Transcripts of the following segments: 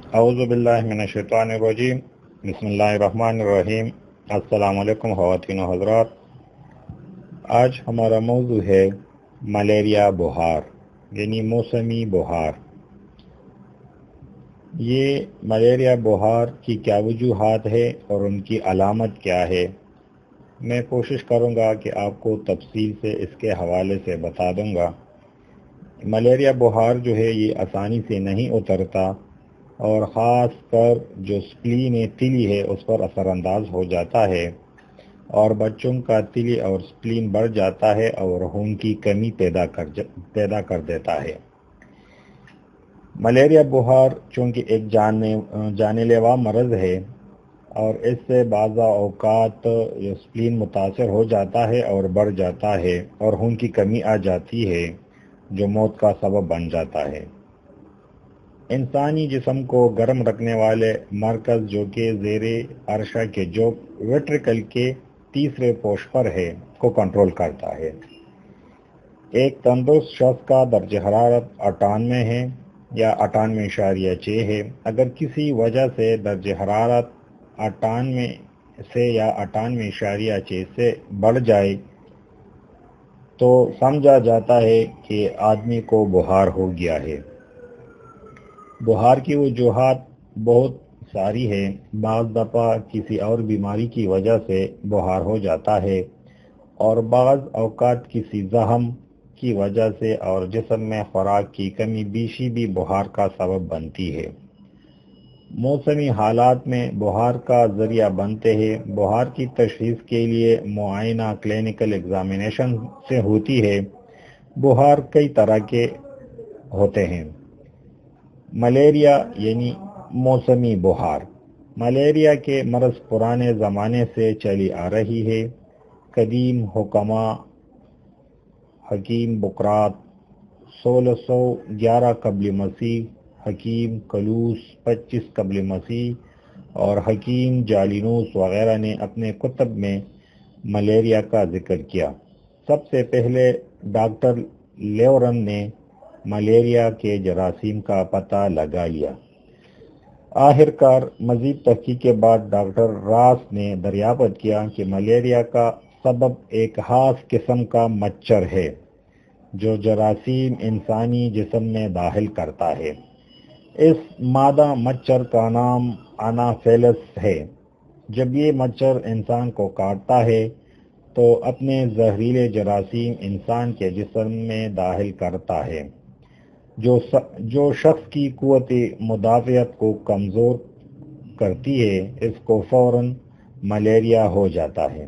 اعوذ باللہ من الشیطان الرجیم، بسم اللہ الرحمن الرحیم۔ السلام علیکم خواتین و حضرات۔ آج ہمارا موضوع ہے ملیریا بخار یعنی موسمی بخار۔ یہ ملیریا بخار کی کیا وجوہات ہے اور ان کی علامت کیا ہے، میں کوشش کروں گا کہ آپ کو تفصیل سے اس کے حوالے سے بتا دوں گا۔ ملیریا بخار جو ہے یہ آسانی سے نہیں اترتا اور خاص کر جو سپلین تلی ہے اس پر اثر انداز ہو جاتا ہے، اور بچوں کا تلی اور سپلین بڑھ جاتا ہے اور خون کی کمی پیدا کر دیتا ہے۔ ملیریا بخار چونکہ ایک جان لیوا مرض ہے اور اس سے بعض اوقات جو سپلین متاثر ہو جاتا ہے اور بڑھ جاتا ہے اور خون کی کمی آ جاتی ہے جو موت کا سبب بن جاتا ہے۔ انسانی جسم کو گرم رکھنے والے مرکز جو کہ زیر عرشہ کے جو ویٹریکل کے تیسرے پوش پر ہے کو کنٹرول کرتا ہے۔ ایک تندرست شخص کا درجہ حرارت 98 ہے یا 98.6 ہے۔ اگر کسی وجہ سے درجہ حرارت 98 سے یا 98.6 سے بڑھ جائے تو سمجھا جاتا ہے کہ آدمی کو بخار ہو گیا ہے۔ بخار کی وجوہات بہت ساری ہے۔ بعض دفعہ کسی اور بیماری کی وجہ سے بخار ہو جاتا ہے اور بعض اوقات کسی زخم کی وجہ سے اور جسم میں خوراک کی کمی بیشی بھی بخار کا سبب بنتی ہے۔ موسمی حالات میں بخار کا ذریعہ بنتے ہیں۔ بخار کی تشخیص کے لیے معائنہ کلینکل ایگزامینیشن سے ہوتی ہے۔ بخار کئی طرح کے ہوتے ہیں۔ ملیریا یعنی موسمی بخار۔ ملیریا کے مرض پرانے زمانے سے چلی آ رہی ہے۔ قدیم حکماء حکیم بقراط 1611 قبل مسیح، حکیم کلوس 25 قبل مسیح اور حکیم جالینوس وغیرہ نے اپنے کتب میں ملیریا کا ذکر کیا۔ سب سے پہلے ڈاکٹر لیورن نے ملیریا کے جراثیم کا پتہ لگا لیا۔ آخر کار مزید تحقیق کے بعد ڈاکٹر راس نے دریافت کیا کہ ملیریا کا سبب ایک خاص قسم کا مچھر ہے جو جراثیم انسانی جسم میں داخل کرتا ہے۔ اس مادہ مچھر کا نام انافیلس ہے۔ جب یہ مچھر انسان کو کاٹتا ہے تو اپنے زہریلے جراثیم انسان کے جسم میں داخل کرتا ہے، جو شخص کی قوت مدافعت کو کمزور کرتی ہے۔ اس کو فوراً ملیریا ہو جاتا ہے۔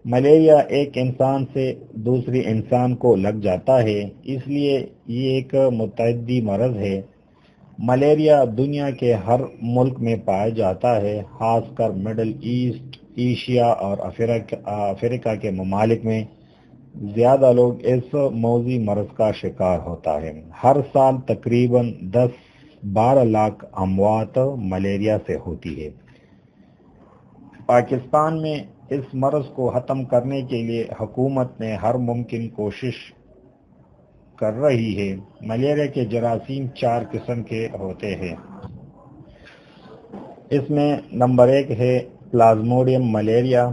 ملیریا ایک انسان سے دوسری انسان کو لگ جاتا ہے، اس لیے یہ ایک متعدی مرض ہے۔ ملیریا دنیا کے ہر ملک میں پایا جاتا ہے، خاص کر مڈل ایسٹ، ایشیا اور افریقہ کے ممالک میں زیادہ لوگ اس موذی مرض کا شکار ہوتا ہے۔ ہر سال تقریباً 10-12 لاکھ اموات ملیریا سے ہوتی ہے۔ پاکستان میں اس مرض کو ختم کرنے کے لیے حکومت نے ہر ممکن کوشش کر رہی ہے۔ ملیریا کے جراثیم 4 قسم کے ہوتے ہیں۔ اس میں نمبر 1 ہے پلازموڈیم ملیریا،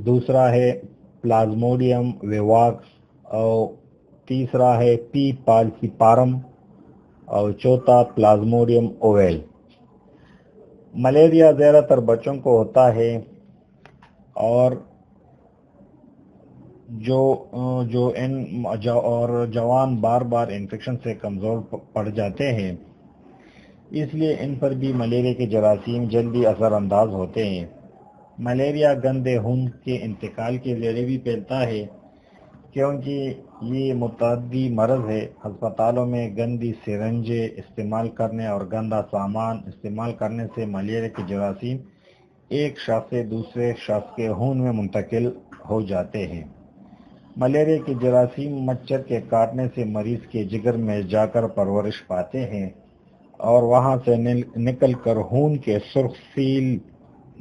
دوسرا ہے پلازموڈیم ویواکس، اور تیسرا ہے پی پالسیپارم، اور چوتھا پلازموڈیم اوویل۔ ملیریا زیادہ تر بچوں کو ہوتا ہے اور جوان بار بار انفیکشن سے کمزور پڑ جاتے ہیں، اس لیے ان پر بھی ملیریا کے جراثیم جلدی اثر انداز ہوتے ہیں۔ ملیریا گندے خون کے انتقال کے ذریعے بھی پھیلتا ہے، کیونکہ یہ متعدی مرض ہے۔ ہسپتالوں میں گندی سرنجیں استعمال کرنے اور گندا سامان استعمال کرنے سے ملیریا کے جراثیم ایک شخص سے دوسرے شخص کے خون میں منتقل ہو جاتے ہیں۔ ملیریا کے جراثیم مچھر کے کاٹنے سے مریض کے جگر میں جا کر پرورش پاتے ہیں اور وہاں سے نکل کر خون کے سرخ سیل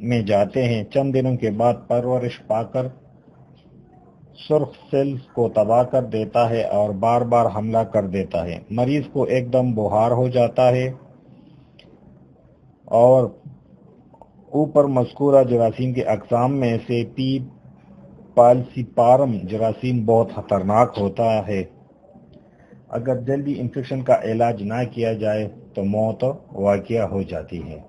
میں جاتے ہیں۔ چند دنوں کے بعد پرورش پا کر سرخ سیلز کو تباہ کر دیتا ہے اور بار بار حملہ کر دیتا ہے۔ مریض کو ایک دم بخار ہو جاتا ہے اور اوپر مذکورہ جراثیم کے اقسام میں سے پی پالسیپارم جراثیم بہت خطرناک ہوتا ہے۔ اگر جلدی انفیکشن کا علاج نہ کیا جائے تو موت واقع ہو جاتی ہے۔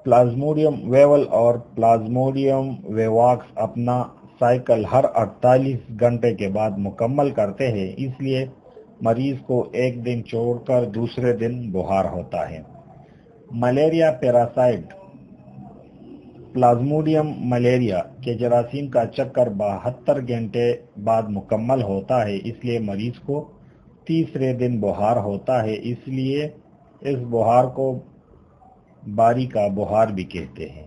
پلازموڈیم ویول اور پلازموڈیم ویواکس اپنا سائیکل ہر 48 گھنٹے کے بعد مکمل کرتے ہیں، اس لیے مریض کو ایک دن چھوڑ کر دوسرے دن بخار ہوتا ہے۔ ملیریا پیراسائٹ پلازموڈیم ملیریا کے جراثیم کا چکر 72 گھنٹے بعد مکمل ہوتا ہے، اس لیے مریض کو تیسرے دن بخار ہوتا ہے، اس لیے اس بخار کو باری کا بخار بھی کہتے ہیں۔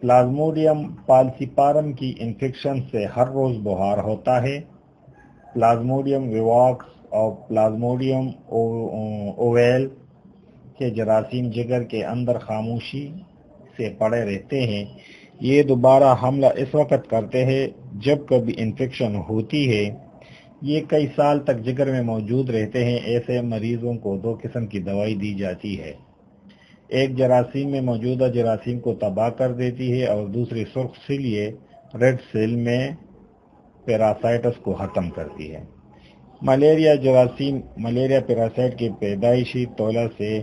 پلازموڈیم پالسیپارم کی انفیکشن سے ہر روز بخار ہوتا ہے۔ پلازموڈیم ویواکس اور پلازموڈیم اوویل کے جراثیم جگر کے اندر خاموشی سے پڑے رہتے ہیں۔ یہ دوبارہ حملہ اس وقت کرتے ہیں جب کبھی انفیکشن ہوتی ہے۔ یہ کئی سال تک جگر میں موجود رہتے ہیں۔ ایسے مریضوں کو 2 قسم کی دوائی دی جاتی ہے، ایک جراثیم میں موجودہ جراثیم کو تباہ کر دیتی ہے اور دوسری سرخ سیل ریڈ سیل میں پیراسائٹس کو ختم کرتی ہے۔ ملیریا جراثیم ملیریا پیراسائٹ کی پیدائشی طولہ سے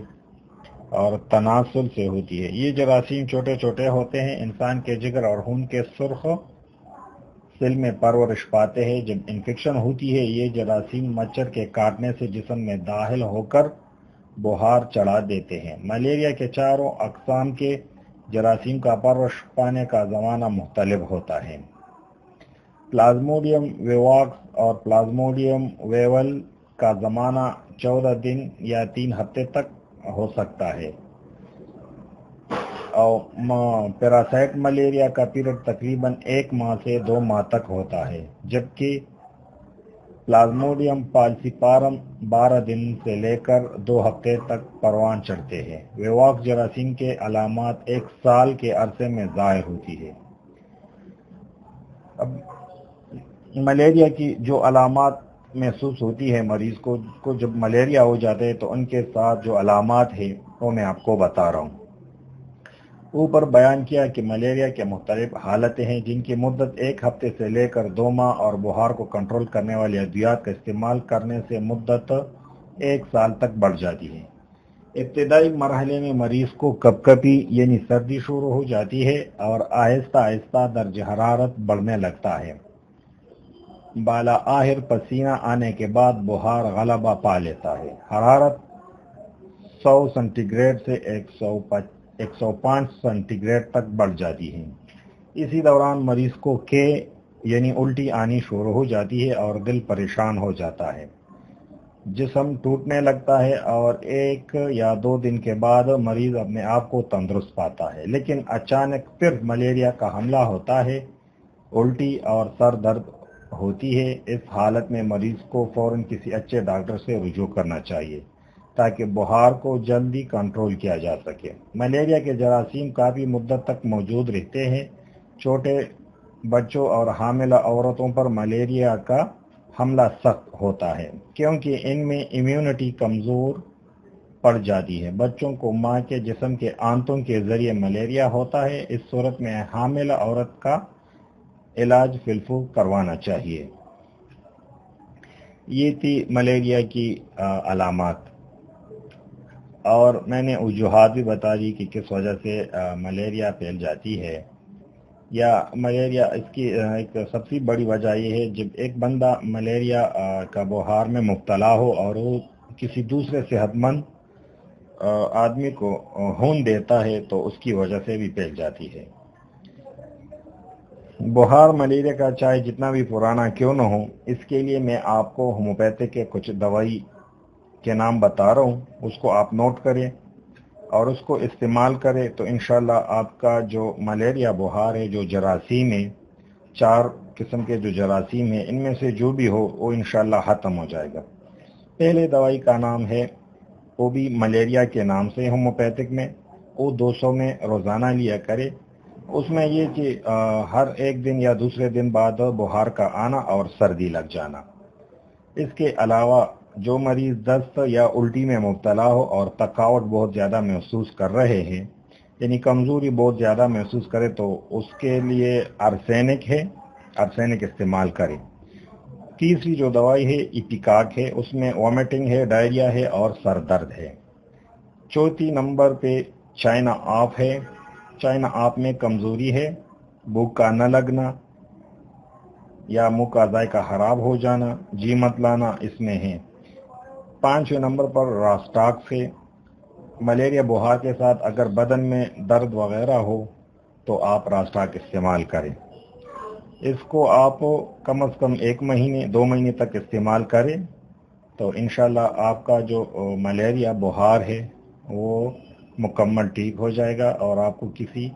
اور تناسل سے ہوتی ہے۔ یہ جراثیم چھوٹے چھوٹے ہوتے ہیں، انسان کے جگر اور خون کے سرخ سیل میں پرورش پاتے ہیں۔ جب انفیکشن ہوتی ہے یہ جراثیم مچھر کے کاٹنے سے جسم میں داخل ہو کر بخار چڑھا دیتے ہیں۔ ملیریا کے چاروں اقسام کے جراثیم کا پرورش پانے کا زمانہ مختلف ہوتا ہے۔ پلازموڈیم ویواکس اور پلازموڈیم ویول کا زمانہ 14 دن یا 3 ہفتے تک ہو سکتا ہے، اور پیراسائٹ ملیریا کا پیریڈ تقریباً 1 ماہ سے 2 ماہ تک ہوتا ہے، جبکہ پلازموڈیم پالسیپارم 12 دن سے لے کر 2 ہفتے تک پروان چڑھتے ہیں۔ ویواکس جراثیم کے علامات 1 سال کے عرصے میں ظاہر ہوتی ہے۔ اب ملیریا کی جو علامات محسوس ہوتی ہے مریض کو جب ملیریا ہو جاتا ہے تو ان کے ساتھ جو علامات ہیں وہ میں آپ کو بتا رہا ہوں۔ اوپر بیان کیا کہ ملیریا کے مختلف حالتیں ہیں جن کی مدت 1 ہفتے سے لے کر 2 ماہ اور بخار کو کنٹرول کرنے والی ادویات کا استعمال کرنے سے مدت 1 سال تک بڑھ جاتی ہے۔ ابتدائی مرحلے میں مریض کو کپکپی یعنی سردی شروع ہو جاتی ہے اور آہستہ آہستہ درجہ حرارت بڑھنے لگتا ہے۔ بالا آخر پسینہ آنے کے بعد بخار غلبہ پا لیتا ہے۔ حرارت 100 سینٹی گریڈ سے 105 سینٹی گریڈ تک بڑھ جاتی ہے۔ اسی دوران مریض کو یعنی الٹی آنی شروع ہو جاتی ہے اور دل پریشان ہو جاتا ہے، جسم ٹوٹنے لگتا ہے اور 1 یا 2 دن کے بعد مریض اپنے آپ کو تندرست پاتا ہے، لیکن اچانک پھر ملیریا کا حملہ ہوتا ہے، الٹی اور سر درد ہوتی ہے۔ اس حالت میں مریض کو فوراً کسی اچھے ڈاکٹر سے رجوع کرنا چاہیے تاکہ بخار کو جلدی کنٹرول کیا جا سکے۔ ملیریا کے جراثیم کافی مدت تک موجود رہتے ہیں۔ چھوٹے بچوں اور حاملہ عورتوں پر ملیریا کا حملہ سخت ہوتا ہے کیونکہ ان میں امیونٹی کمزور پڑ جاتی ہے۔ بچوں کو ماں کے جسم کے آنتوں کے ذریعے ملیریا ہوتا ہے۔ اس صورت میں حاملہ عورت کا علاج فی الفور کروانا چاہیے۔ یہ تھی ملیریا کی علامات، اور میں نے وجوہات بھی بتا دی کہ کس وجہ سے ملیریا پھیل جاتی ہے۔ یا ملیریا اس کی ایک سب سے بڑی وجہ یہ ہے جب ایک بندہ ملیریا کا بخار میں مبتلا ہو اور وہ کسی دوسرے صحت مند آدمی کو خون دیتا ہے تو اس کی وجہ سے بھی پھیل جاتی ہے۔ بخار ملیریا کا چاہے جتنا بھی پرانا کیوں نہ ہو، اس کے لیے میں آپ کو ہومیوپیتھی کے کچھ دوائی کے نام بتا رہا ہوں، اس کو آپ نوٹ کریں اور اس کو استعمال کریں تو انشاءاللہ آپ کا جو ملیریا بخار ہے، جو جراثیم ہے، 4 قسم کے جو جراثیم ہیں، ان میں سے جو بھی ہو وہ انشاءاللہ ختم ہو جائے گا۔ پہلے دوائی کا نام ہے وہ بھی ملیریا کے نام سے ہومیوپیتھک میں، وہ 200 میں روزانہ لیا کرے۔ اس میں یہ کہ ہر 1 دن یا دوسرے دن بعد بخار کا آنا اور سردی لگ جانا۔ اس کے علاوہ جو مریض دست یا الٹی میں مبتلا ہو اور تھکاوٹ بہت زیادہ محسوس کر رہے ہیں، یعنی کمزوری بہت زیادہ محسوس کرے، تو اس کے لیے ارسینک ہے، ارسینک استعمال کریں۔ تیسری جو دوائی ہے ایپیکاک ہے، اس میں وامٹنگ ہے، ڈائریا ہے اور سر درد ہے۔ چوتھی نمبر پہ چائنا آپ ہے۔ چائنا آپ میں کمزوری ہے، بھوک کا نہ لگنا یا منہ کا ذائقہ خراب ہو جانا، جی مت لانا اس میں ہے۔ پانچویں نمبر پر راسٹاکس ہے۔ ملیریا بخار کے ساتھ اگر بدن میں درد وغیرہ ہو تو آپ راسٹاک استعمال کریں۔ اس کو آپ کم از کم 1 مہینے 2 مہینے تک استعمال کریں تو انشاءاللہ آپ کا جو ملیریا بخار ہے وہ مکمل ٹھیک ہو جائے گا، اور آپ کو کسی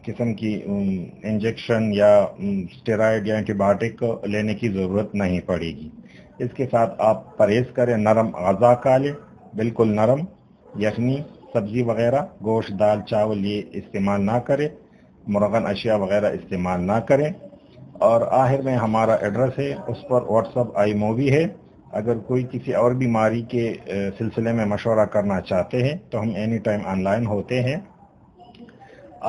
قسم کی انجیکشن یا اسٹیرائڈ یا اینٹی بایوٹک لینے کی ضرورت نہیں پڑے گی۔ اس کے ساتھ آپ پرہیز کریں، نرم غذا کھا لیں، بالکل نرم، یخنی، سبزی وغیرہ، گوشت، دال، چاول یہ استعمال نہ کریں، مرغن اشیاء وغیرہ استعمال نہ کریں۔ اور آخر میں ہمارا ایڈریس ہے، اس پر واٹس ایپ آئی مووی ہے۔ اگر کوئی کسی اور بیماری کے سلسلے میں مشورہ کرنا چاہتے ہیں تو ہم اینی ٹائم آن لائن ہوتے ہیں۔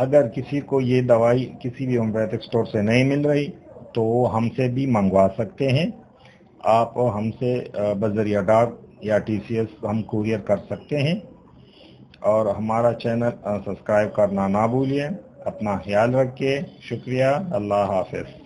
اگر کسی کو یہ دوائی کسی بھی ہومیوپیتھک اسٹور سے نہیں مل رہی تو وہ ہم سے بھی منگوا سکتے ہیں۔ آپ ہم سے بذریعہ ڈاک یا TCS ہم کوریئر کر سکتے ہیں۔ اور ہمارا چینل سبسکرائب کرنا نہ بھولیے۔ اپنا خیال رکھیے۔ شکریہ۔ اللہ حافظ۔